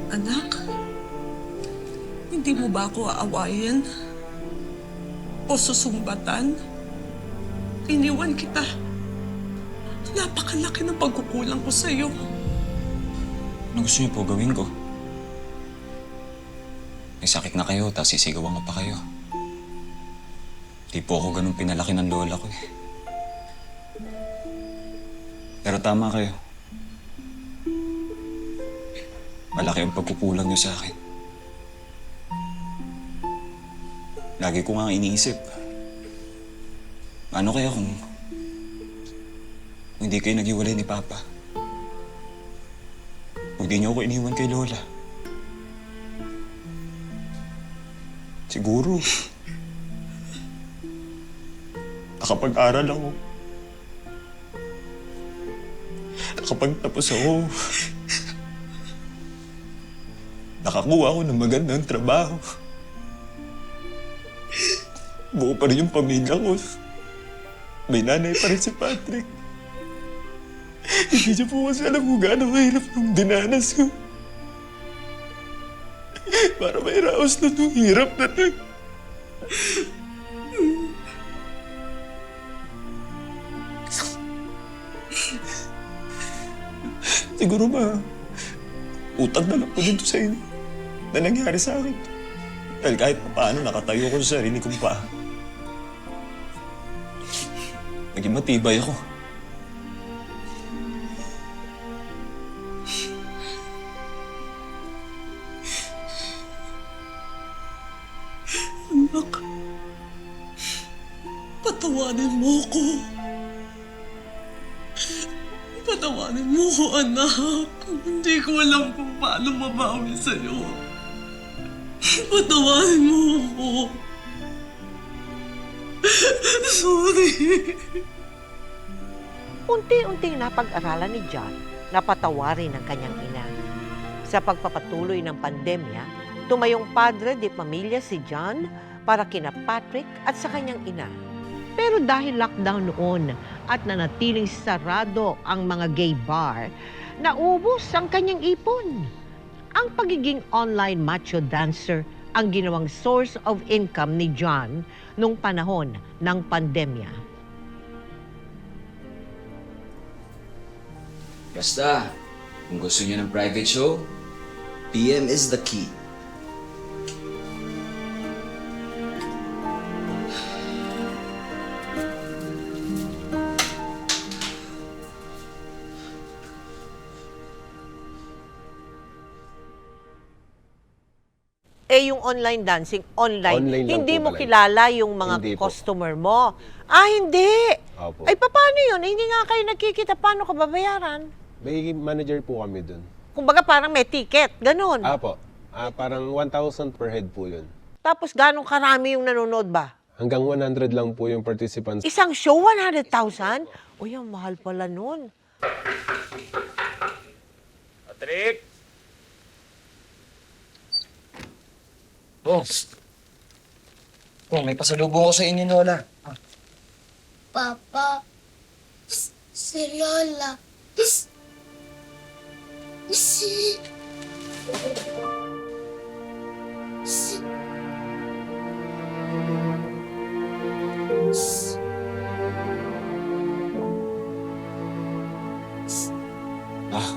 Anak, hindi mo ba ako aawayin? O susumbatan? Iniwan kita. Napakalaki ng pagkukulang ko sa'yo. Ano gusto niyo po gawin ko? May sakit na kayo, tapos sisigawan ko pa kayo. Di po ako ganun pinalaki ng lola ko eh. Pero tama kayo. Malaki ang pagkukulang niyo sa akin. Lagi ko nga iniisip. Paano kaya kung hindi kayo naghiwalay ni Papa? Kung di niyo ako iniwan kay Lola. Siguro, nakapag-aral ako. Nakapagtapos ako. Nakakuha ako ng magandang trabaho. Buo pa rin yung pamilya ko. May nanay pa rin si Patrick. Hindi niya po kasi alam kung gaano kahirap nung dinanas ko. Para may raos na nung hirap na to. Siguro ba, utang na lang po dito sa inyo na nangyari sa akin. Dahil kahit paano nakatayo ko sa sarili kong paa. Naging matibay ako. Anak, patawanin mo ko. Patawanin mo ko, anak. Hindi ko alam kung paano mabawi sa'yo. Patawanin mo ko. Sorry. Unti-unting napag-aralan ni John na patawarin ang kanyang ina. Sa pagpapatuloy ng pandemya, tumayong padre de pamilya si John para kina Patrick at sa kanyang ina. Pero dahil lockdown noon at nanatiling sarado ang mga gay bar, naubos ang kanyang ipon. Ang pagiging online macho dancer ang ginawang source of income ni John nung panahon ng pandemya. Basta, kung gusto niyo ng private show, PM is the key. Yung online dancing, online Online lang hindi po mo talaga. kilala yung mga Hindi po. customer mo. Ah, hindi. Opo. Ay, paano yun? Hindi nga kayo nagkikita. Paano ka babayaran? May manager po kami dun. Kumbaga parang may ticket, ganun. Apo. Parang 1,000 per head po yun. Tapos ganong karami yung nanonood ba? Hanggang 100 lang po yung participants. Isang show, 100,000? Uy, ang mahal pala nun. Patrick! Oh. Oh, may pasalubong ko sa inyo, Lola. Papa, si Lola. Si... Ah,